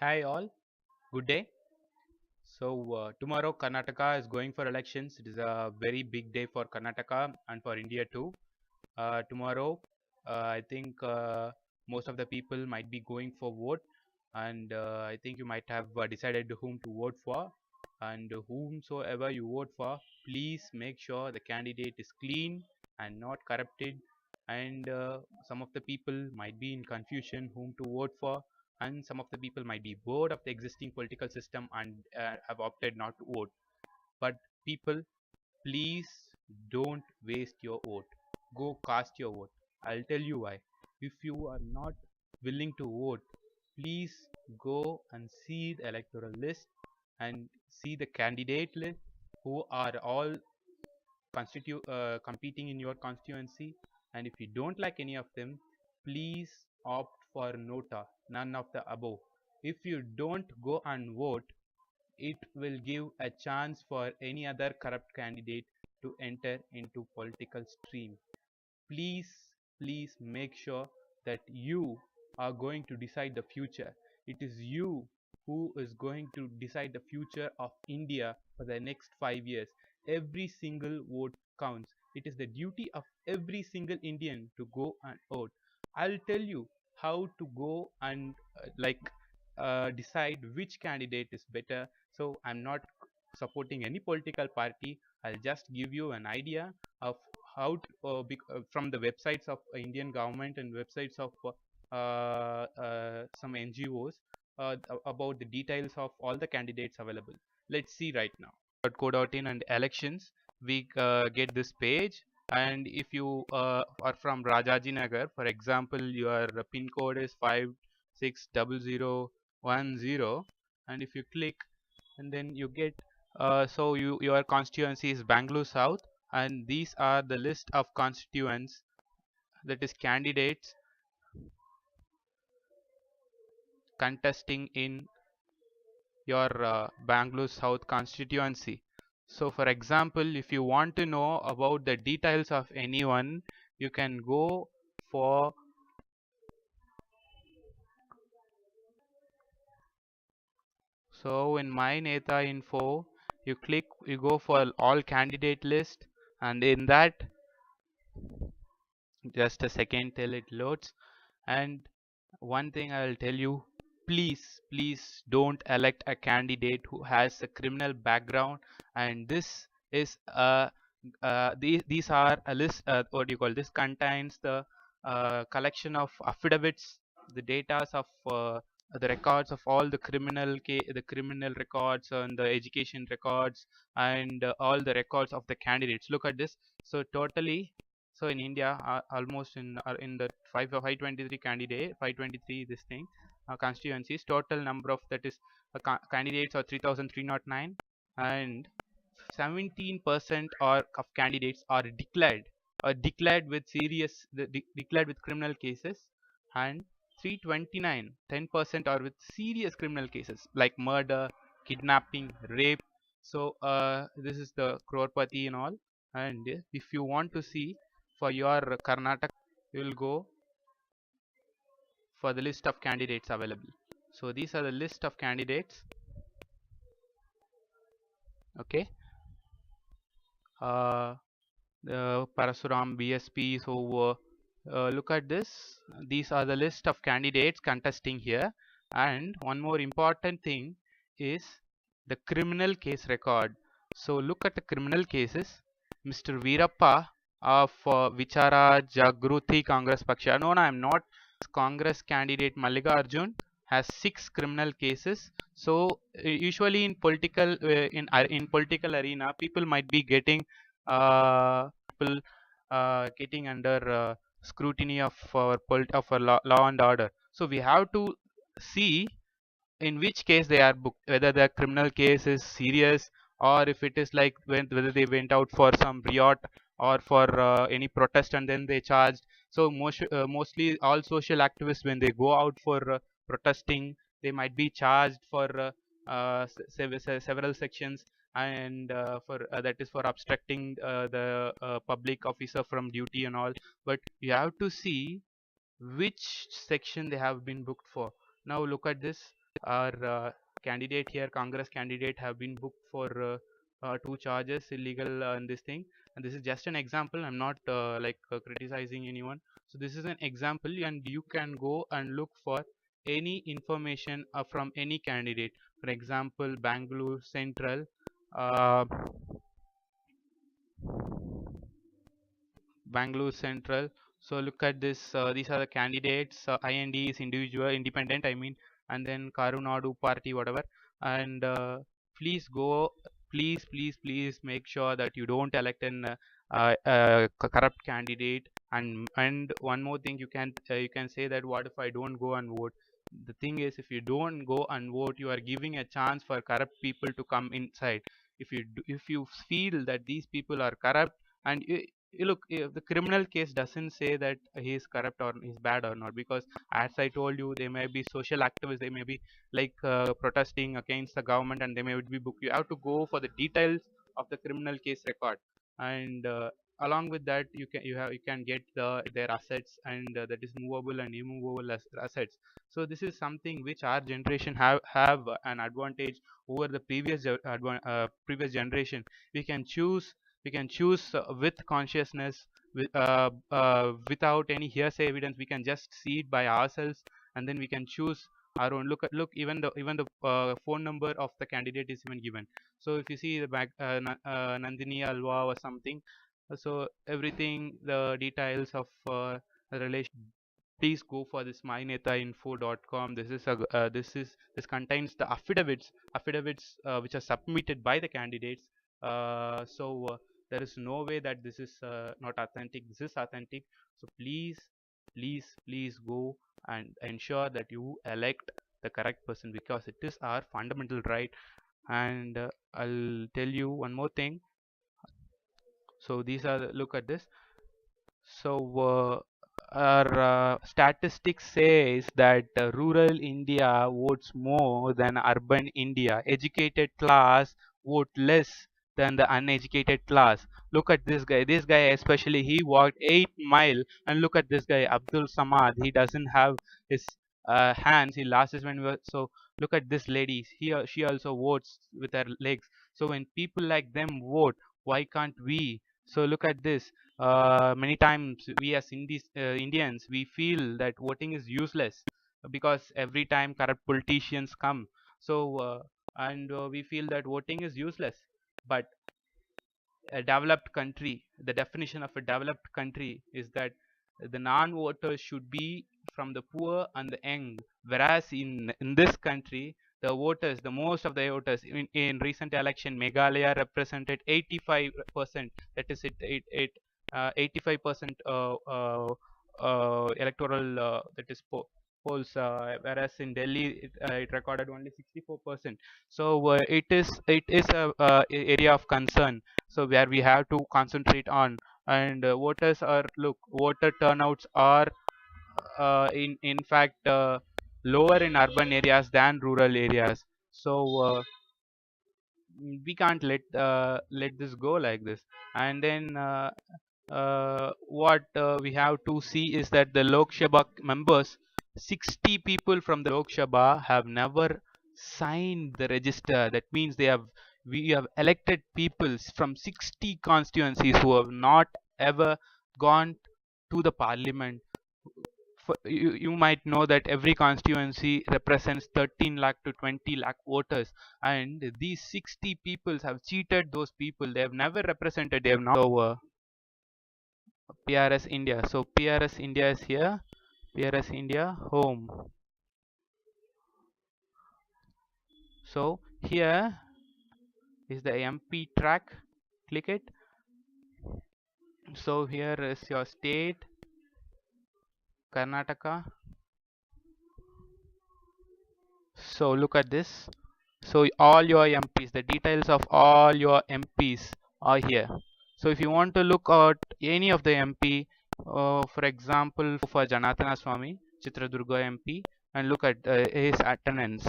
Hi all, good day. Tomorrow Karnataka is going for elections. It is a very big day for Karnataka and for India too. Tomorrow, I think most of the people might be going for vote, and I think you might have decided whom to vote for. And whomsoever you vote for, please make sure the candidate is clean and not corrupted. And some of the people might be in confusion whom to vote for, and some of the people might be bored of the existing political system and have opted not to vote. But people, please don't waste your vote. Go cast your vote. I'll tell you why. If you are not willing to vote, please go and see the electoral list and see the candidate list who are all competing in your constituency. And if you don't like any of them, please opt for nota, none of the above. If you don't go and vote, it will give a chance for any other corrupt candidate to enter into political stream. Please, please make sure that you are going to decide the future. It is you who is going to decide the future of India for the next 5 years. Every single vote counts. It is the duty of every single Indian to go and vote. I'll tell you how to go and decide which candidate is better. So I'm not supporting any political party. I'll just give you an idea of how to, from the websites of Indian government and websites of some NGOs about the details of all the candidates available. Let's see right now. .co.in and elections, we get this page. And if you are from Rajaji Nagar, for example, your pin code is 560010, and if you click, and then you get your constituency is Bangalore South, and these are the list of constituents, that is candidates contesting in your Bangalore South constituency. So for example, if you want to know about the details of anyone, you can go for in my Neta info, you go for all candidate list, and in that, just a second till it loads. And one thing I'll tell you, please don't elect a candidate who has a criminal background. And this is these are a list, what do you call this, contains the collection of affidavits, the data of the records of all the the criminal records and the education records, and all the records of the candidates. Look at this. So totally, so in India, almost in the 523 candidate, 523 this thing constituencies, total number of that is candidates are 3,309, and 17% or of candidates are declared with declared with criminal cases, and 329, 10% are with serious criminal cases like murder, kidnapping, rape. So this is the Crorepati and all. And if you want to see for your Karnataka, you will go for the list of candidates available. So these are the list of candidates. Okay. uh, Parasuram BSP. So look at this. These are the list of candidates contesting here. And one more important thing is the criminal case record. So look at the criminal cases. Mr. Veerappa of Vichara Jagruti Congress Paksha. No, I am not. Congress candidate Mallikarjun has 6 criminal cases. So usually in political arena, people might be getting people getting under scrutiny of our law and order. So we have to see in which case they are booked, whether the criminal case is serious, or if it is like whether they went out for some riot or for any protest and then they charged. So mostly all social activists, when they go out for protesting, they might be charged for several sections, and for that is for obstructing the public officer from duty and all. But you have to see which section they have been booked for. Now look at this. our candidate here, Congress candidate, have been booked for two charges, illegal in this thing. And this is just an example. I'm not criticizing anyone. So this is an example, and you can go and look for any information from any candidate. For example, Bangalore Central. Uh, Bangalore Central. So look at this. These are the candidates. IND is individual, independent. I mean, and then Karunadu party, whatever. And please go. Please make sure that you don't elect an corrupt candidate. And one more thing, you can say that what if I don't go and vote? The thing is, if you don't go and vote, you are giving a chance for corrupt people to come inside. If you feel that these people are corrupt, and look, the criminal case doesn't say that he is corrupt or he's bad or not, because as I told you, they may be social activists, they may be protesting against the government, and they may be booked. You have to go for the details of the criminal case record, and along with that, you can get their assets, and that is movable and immovable assets. So this is something which our generation have an advantage over the previous generation. We can choose with consciousness, without any hearsay evidence. We can just see it by ourselves, and then we can choose our own. Look, even the phone number of the candidate is even given. So if you see the back, Nandini Alva or something, so everything, the details of the relation, please go for this mynetainfo.com. This contains the affidavits which are submitted by the candidates. There is no way that this is not authentic. This is authentic. So please go and ensure that you elect the correct person, because it is our fundamental right. And I'll tell you one more thing. So these are look at this. So our statistics says that rural India votes more than urban India. Educated class vote less than the uneducated class. Look at this guy. This guy especially, he walked 8 miles. And look at this guy, Abdul Samad. He doesn't have his hands. He lost his when. So look at this lady. She also votes with her legs. So when people like them vote, why can't we? So look at this. Many times we as Indians, we feel that voting is useless, because every time corrupt politicians come, so and we feel that voting is useless. But a developed country, the definition of a developed country is that the non-voters should be from the poor and the young, whereas in this country, the most of the voters in recent election, Meghalaya represented 85%. That is 85% electoral, that is polls, whereas in Delhi it recorded only 64%. So it is a area of concern, so where we have to concentrate on. And voter turnouts are in fact lower in urban areas than rural areas. So we can't let this go like this. And then what we have to see is that the Lok Sabha members, 60 people from the Lok Sabha have never signed the register. That means we have elected people from 60 constituencies who have not ever gone to the parliament. You might know that every constituency represents 13 lakh to 20 lakh voters, and these 60 people have cheated those people. They have never represented, they have not. So PRS India. So PRS India is here. PRS India home. So here is the MP track. Click it. So here is your state, Karnataka. So look at this. So all your MPs, the details of all your MPs are here. So if you want to look at any of the MP, for example, for Janatana Swami, Chitradurga MP, and look at his attendance.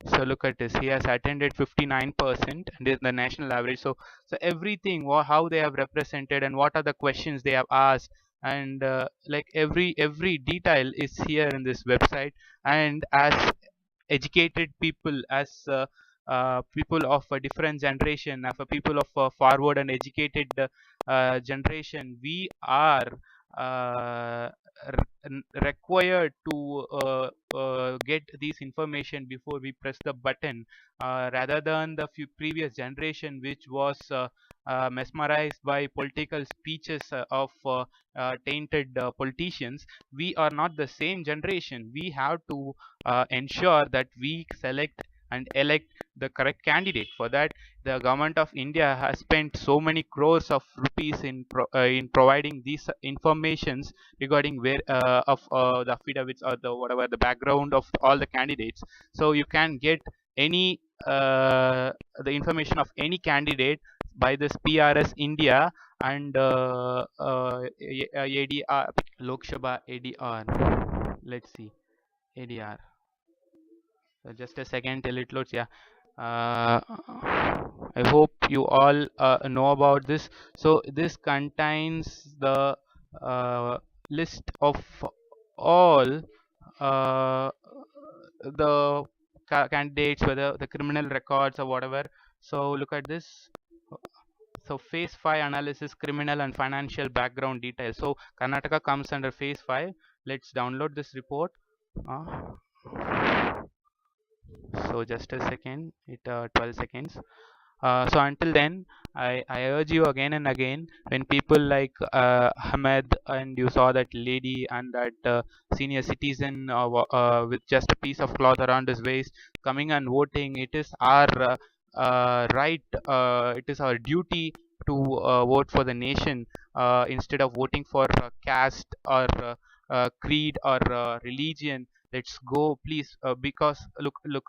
So look at this. He has attended 59%, and is the national average. So everything, how they have represented, and what are the questions they have asked, and like every detail is here in this website. And as educated people, as people of a different generation, of a people of a forward and educated generation, we are uh, required to get this information before we press the button, rather than the previous generation, which was mesmerized by political speeches of tainted politicians. We are not the same generation. We have to ensure that we select and elect the correct candidate. For that, the government of India has spent so many crores of rupees in providing these informations regarding where of the affidavits or the whatever the background of all the candidates. So you can get any the information of any candidate by this PRS India and ADR, Lok Sabha ADR. Let's see, ADR. So just a second till it loads. Yeah. Uh, I hope you all know about this. So this contains the list of all the candidates, whether the criminal records or whatever. So look at this. So phase 5 analysis, criminal and financial background details. So Karnataka comes under phase 5. Let's download this report. So just a second, it 12 seconds. So until then, I urge you again and again, when people like Ahmed, and you saw that lady and that senior citizen with just a piece of cloth around his waist coming and voting, it is our right, it is our duty to vote for the nation, instead of voting for caste or creed or religion. Let's go, please, because look,